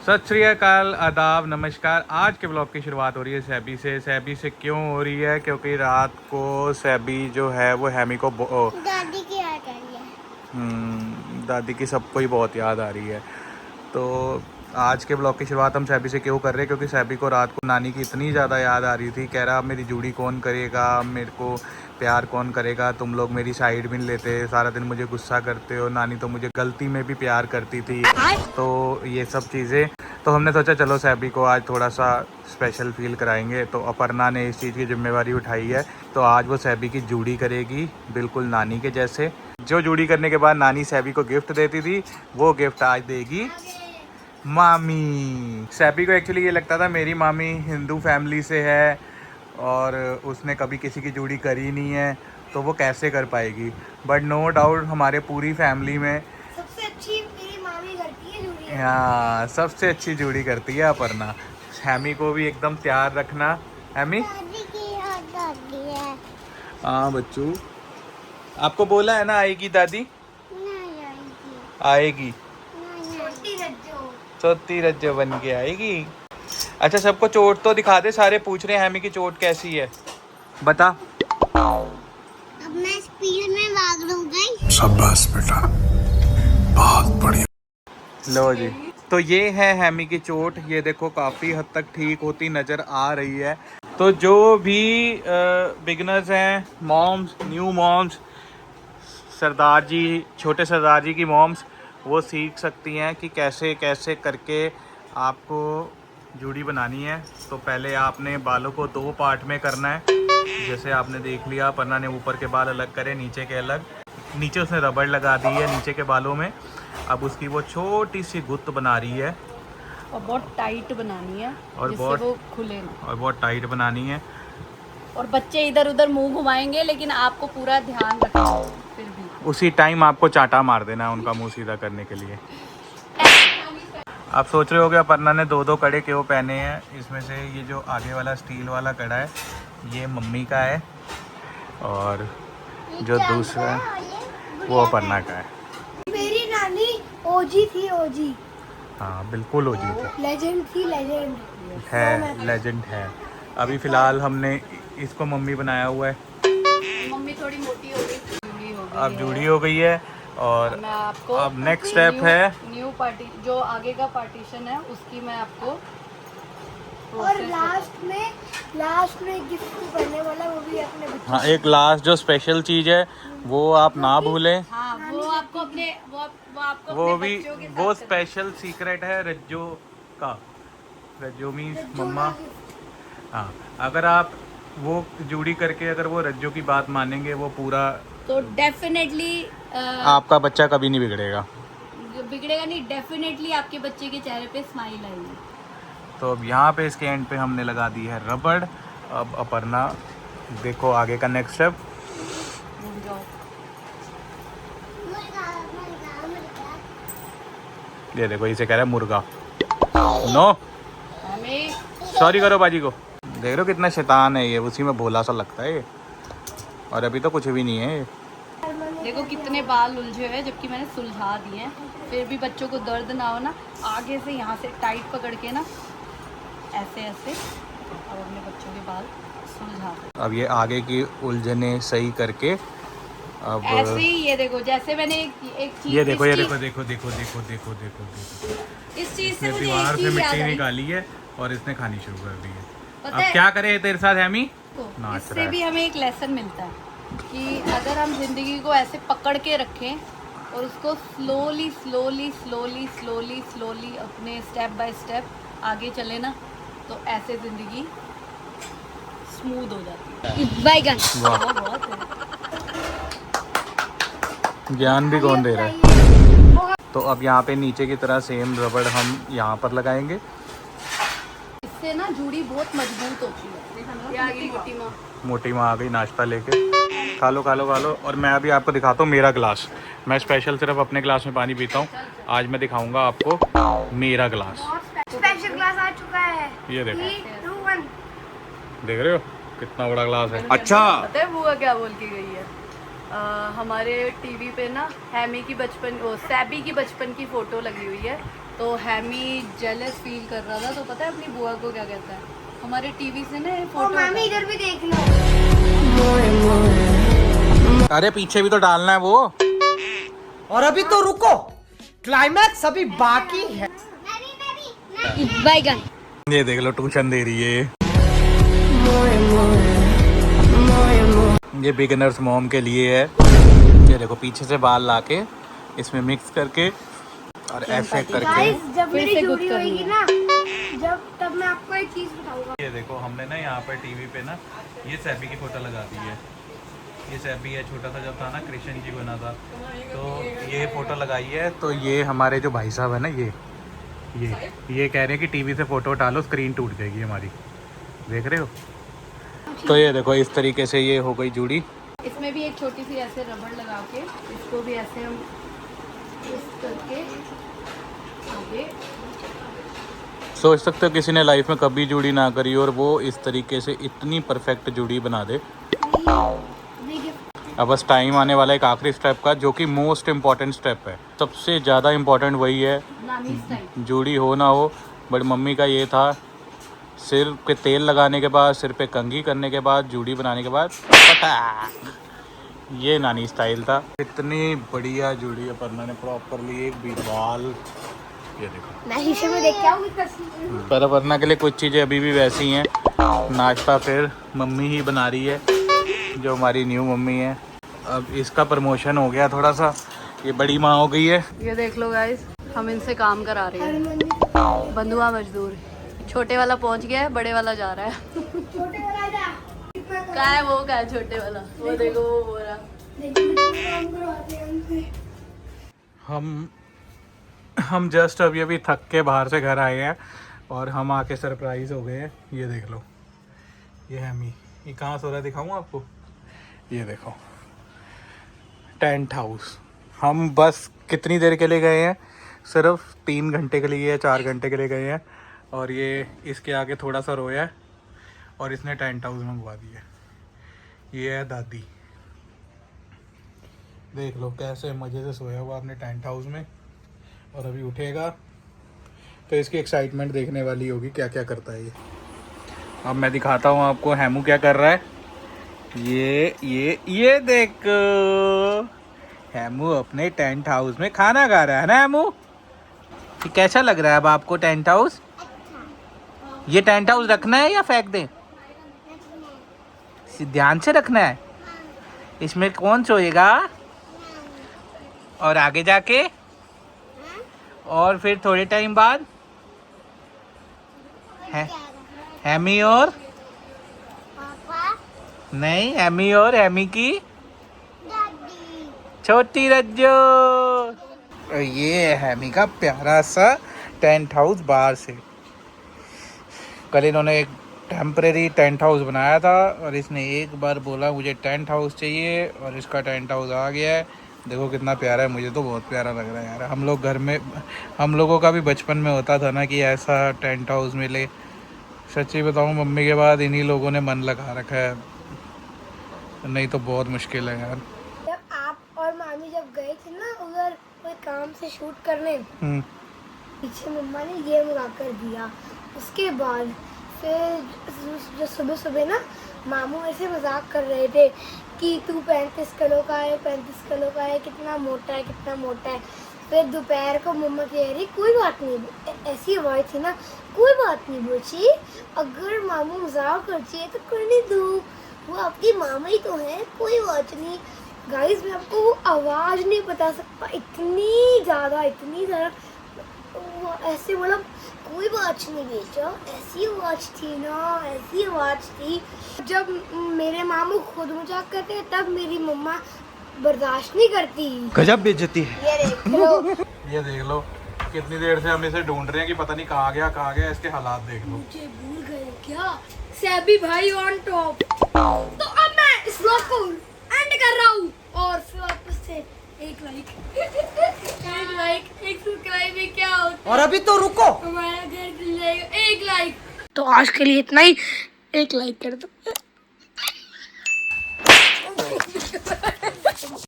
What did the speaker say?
सत श्री अकाल, आदाब, नमस्कार। आज के ब्लॉग की शुरुआत हो रही है सैबी से। सैबी से क्यों हो रही है? क्योंकि रात को सैबी जो है वो हैमी को दादी की याद आ रही है। दादी की सबको ही बहुत याद आ रही है। तो आज के ब्लॉग की शुरुआत हम सैबी से क्यों कर रहे हैं? क्योंकि सैबी को रात को नानी की इतनी ज़्यादा याद आ रही थी। कह रहा अब मेरी जूड़ी कौन करेगा, मेरे को प्यार कौन करेगा, तुम लोग मेरी साइड भी नहीं लेते, सारा दिन मुझे गुस्सा करते हो, नानी तो मुझे गलती में भी प्यार करती थी। तो ये सब चीज़ें, तो हमने सोचा चलो सैबी को आज थोड़ा सा स्पेशल फील कराएंगे। तो अपर्णा ने इस चीज़ की जिम्मेवारी उठाई है। तो आज वो सैबी की जूड़ी करेगी बिल्कुल नानी के जैसे। जो जूड़ी करने के बाद नानी सैबी को गिफ्ट देती थी, वो गिफ्ट आज देगी मामी। सैबी को एक्चुअली ये लगता था मेरी मामी हिंदू फैमिली से है और उसने कभी किसी की जूड़ी करी नहीं है, तो वो कैसे कर पाएगी। बट नो डाउट हमारे पूरी फैमिली में सबसे अच्छी मेरी मामी करती है जूड़ी। हाँ, सबसे अच्छी जूड़ी करती है अपर्णा। हैमी को भी एकदम तैयार रखना। हैमी, दादी की याद आ रही है। हाँ बच्चू, आपको बोला है ना आएगी दादी। नहीं आएगी। आएगी, छोटी रज्जो। छोटी रज्जो बन के आएगी। अच्छा, सबको चोट तो दिखा दे। सारे पूछ रहे हैं हैमी की चोट कैसी है, बता। अब मैं स्पीड में भाग लूंगी। शाबाश बेटा, बहुत बढ़िया। लो जी, तो ये है हैमी की चोट। ये देखो काफ़ी हद तक ठीक होती नज़र आ रही है। तो जो भी बिगनर्स हैं, मॉम्स, न्यू मॉम्स, सरदार जी, छोटे सरदार जी की मॉम्स, वो सीख सकती हैं कि कैसे कैसे करके आपको जूड़ी बनानी है। तो पहले आपने बालों को 2 पार्ट में करना है। जैसे आपने देख लिया, पन्ना ने ऊपर के बाल अलग करे, नीचे के अलग। नीचे उसने रबड़ लगा दी है नीचे के बालों में। अब उसकी वो छोटी सी गुत्त बना रही है और बहुत टाइट बनानी है और जिससे बहुत वो खुले ना। और बहुत टाइट बनानी है। और बच्चे इधर उधर मुंह घुमाएंगे, लेकिन आपको पूरा ध्यान रखना है। फिर भी उसी टाइम आपको चांटा मार देना है उनका मुंह सीधा करने के लिए। आप सोच रहे हो कि अपर्णा ने 2-2 कड़े क्यों पहने हैं। इसमें से ये जो आगे वाला स्टील वाला कड़ा है, ये मम्मी का है, और जो दूसरा है वो अपर्णा का है। मेरी नानी ओजी थी, ओजी। हाँ बिल्कुल हो जी थी, लेजेंड थी, लेजेंड है, लेजेंड है। अभी फ़िलहाल हमने इसको मम्मी बनाया हुआ है। मम्मी थोड़ी मोटी हो गई, जूड़ी हो गई अब है। जूड़ी हो गई है। और मैं आपको अब नेक्स्ट स्टेप है न्यू पार्टी, जो आगे का पार्टीशन है उसकी मैं आपको और process लास्ट में गिफ्ट करने वाला, वो भी अपने बच्चे। हाँ, एक लास्ट जो स्पेशल चीज़ है वो आप ना भूलें। हाँ, वो आपको अपने वो आपको वो अपने भी बच्चों के वो साथ स्पेशल सीक्रेट है रज्जो का। रज्जो मीन्स मम्मा। हाँ, अगर आप वो जूड़ी करके अगर वो रज्जो की बात मानेंगे, वो पूरा तो डेफिनेटली आपका बच्चा कभी नहीं बिगड़ेगा। बिगड़ेगा नहीं, डेफिनेटली आपके बच्चे के चेहरे पे स्माइल आएगी। तो अब यहाँ पे इसके एंड पे हमने लगा दी है रबड़। अब अपर्णा देखो आगे का नेक्स्ट स्टेप। रुक जाओ। ये देखो, इसे कह रहा है मुर्गा। नो, हमें सॉरी करो बाजी को। देख रहे हो कितना शैतान है ये, उसी में भोला सा लगता है ये, और अभी तो कुछ भी नहीं है ये। देखो कितने बाल उलझे हुए हैं, जबकि मैंने सुलझा दिए हैं। फिर भी बच्चों को दर्द ना हो ना, आगे से यहाँ से टाइट पकड़ के ना ऐसे ऐसे और अपने बच्चों के बाल सुलझा दो। अब ये आगे की उलझने सही करके अब ऐसे ही ये देखो, जैसे मैंने एक चीज, ये देखो, ये इस देखो चीज- देखो देखो देखो देखो देखो देखो इस चीज से इसने मुझे दीवार एक से चीज याद मिट्टी आई। निकाली है और इसने खानी शुरू कर दी है। पता अब है, क्या करे तेरे साथ हैमी? तो नाच इससे रहा है। भी हमें एक लेसन मिलता है कि अगर हम जिंदगी को ऐसे पकड़ के रखें और उसको slowly slowly slowly slowly slowly अपने स्टेप बाय स्टेप आगे चले ना, तो ऐसे जिंदगी स्मूथ हो जाती है। बैगन वाह, बहुत है। ज्ञान भी कौन दे रहा है। तो अब यहाँ पे नीचे की तरह सेम रबड़ हम यहाँ पर लगाएंगे। इससे ना जूड़ी बहुत मजबूत होती है। ये आ गई मोटी माँ। मोटी माँ आ गई नाश्ता लेके। खा लो खा लो खा लो। और मैं अभी आपको दिखाता हूँ मेरा गिलास। मैं स्पेशल सिर्फ अपने गिलास में पानी पीता हूँ। आज मैं दिखाऊंगा आपको मेरा गिलास। स्पेशल क्लास आ चुका है। ये देखो, 3, 2, 1। देख रहे हो कितना बड़ा गिलास है। अच्छा, पता है बुआ क्या बोल के गई है? हमारे टीवी पे ना हैमी की बचपन, सैबी की बचपन की फोटो लगी हुई है। तो हैमी जेलस फील कर रहा था। तो पता है अपनी बुआ को क्या कहता है, हमारे टीवी से ना फोटो मामी इधर भी देख लो। अरे पीछे भी तो डालना है वो। और अभी तो रुको, क्लाइमैक्स अभी बाकी है। बैगन। ये देख लो ट्यूशन दे रही है। ये बिगिनर्स मॉम के लिए है। ये देखो पीछे से बाल लाके इसमें मिक्स करके और ऐसे करके। गाइस जब फिर मेरी से गुड जूड़ी करनी होगी ना, जब तब मैं आपको एक चीज बताऊंगा। ये देखो हमने ना यहाँ पर टीवी पे ना ये सैबी की फोटो लगा दी है। ये सैबी है, छोटा सा जब था ना कृष्ण जी बना था, तो ये फोटो लगाई है। तो ये हमारे जो भाई साहब है ना, ये कह रहे हैं कि टीवी से फोटो उठा लो, स्क्रीन टूट जाएगी हमारी। देख रहे हो? तो ये देखो इस तरीके से ये हो गई जुड़ी। इसमें भी एक छोटी सी ऐसे रबड़ लगा के इसको भी ऐसे हम इस करके आगे। सोच सकते हो किसी ने लाइफ में कभी जुड़ी ना करी और वो इस तरीके से इतनी परफेक्ट जुड़ी बना दे। अब बस टाइम आने वाला है एक आखिरी स्टेप का, जो कि मोस्ट इम्पॉर्टेंट स्टेप है। सबसे ज़्यादा इम्पॉर्टेंट वही है, नानी स्टाइल। जुड़ी हो ना हो। बट मम्मी का ये था, सिर पे तेल लगाने के बाद, सिर पे कंघी करने के बाद, जुड़ी बनाने के बाद पटाक। ये नानी स्टाइल था। इतनी बढ़िया जुड़ी अपर्णा ने प्रॉपरली, एक भी बाल। ये देखो मैं शीशे में देख के आऊंगी तस्वीर। पर अपर्णा के लिए कुछ चीज़ें अभी भी वैसी हैं। नाश्ता फिर मम्मी ही बना रही है, जो हमारी न्यू मम्मी है। अब इसका प्रमोशन हो गया थोड़ा सा, ये बड़ी माँ हो गई है। ये देख लो गाइस, हम इनसे काम करा रहे हैं, बंधुआ मजदूर। छोटे वाला पहुंच गया है, बड़े वाला जा रहा है। छोटे वाला जा। क्या है वो, क्या है छोटे वाला, वो देखो वो हो रहा। काम करवाते हैं हमसे। हम जस्ट अभी थक के बाहर से घर आए हैं और हम आके सरप्राइज हो गए हैं। ये देख लो, ये हैमी, ये कहाँ सो रहा है दिखाऊँ आपको। ये देखो टेंट हाउस। हम बस कितनी देर के लिए गए हैं, सिर्फ 3 घंटे के लिए या 4 घंटे के लिए गए हैं। और ये इसके आगे थोड़ा सा रोया है और इसने टेंट हाउस मंगवा दिया। ये है दादी, देख लो कैसे मज़े से सोया हुआ अपने टेंट हाउस में। और अभी उठेगा तो इसकी एक्साइटमेंट देखने वाली होगी, क्या क्या करता है ये। अब मैं दिखाता हूँ आपको हैमू क्या कर रहा है। ये देखो, हैमू अपने टेंट हाउस में खाना खा रहा है ना हैमू। ये कैसा लग रहा है अब आपको टेंट हाउस? ये टेंट हाउस रखना है या फेंक दें? ध्यान से रखना है। इसमें कौन सोएगा? और आगे जाके, और फिर थोड़े टाइम बाद हैमी और पापा, नहीं, हैमी और हैमी की दादी। छोटी रज्जो। और ये है हैमी का प्यारा सा टेंट हाउस बाहर से। कल इन्होंने एक टेम्परेरी टेंट हाउस बनाया था और इसने एक बार बोला मुझे टेंट हाउस चाहिए, और इसका टेंट हाउस आ गया है। देखो कितना प्यारा है, मुझे तो बहुत प्यारा लग रहा है यार। हम लोग घर में, हम लोगों का भी बचपन में होता था ना कि ऐसा टेंट हाउस मिले। सच्ची बताऊं, मम्मी के बाद इन्हीं लोगों ने मन लगा रखा है, नहीं तो बहुत मुश्किल है यार। जब आप और मामी जब गए थे ना उधर कोई काम से शूट करने, पीछे मम्मा ने ये मंगा कर दिया। उसके बाद फिर जो सुबह सुबह ना मामू ऐसे मजाक कर रहे थे कि तू 35 किलो का है, 35 किलो का है, कितना मोटा है, कितना मोटा है। फिर दोपहर को मम्मा कह रही कोई बात नहीं, ऐसी आवाज़ थी ना, कोई बात नहीं बच्ची, अगर मामू मजाक करती है तो करने दो, वो आपकी मामा ही तो है, कोई बात नहीं। गाइस मैं आपको वो आवाज़ नहीं बता सकता, इतनी ज़्यादा ऐसे मतलब कोई बात नहीं बेटा, ऐसी आवाज़ थी ना, ऐसी आवाज़ थी। जब मेरे मामू खुद मजाक करते हैं तब मेरी मम्मा बर्दाश्त नहीं करती। गजब बेइज्जती है। ये देख लो। ये देख लो कितनी देर से हम इसे ढूंढ रहे हैं कि पता नहीं कहाँ गया। इसके हालात देख लो। मुझे भूल गए क्या? सैबी भाई ऑन टॉप। तो अब मैं इस व्लॉग को एंड कर रहा हूँ और फिर वापस से एक लाइक एक सब्सक्राइब में क्या होता और अभी तो रुको, हमारा घर खुल जाएगा। एक लाइक। तो आज के लिए इतना ही, एक लाइक कर दो।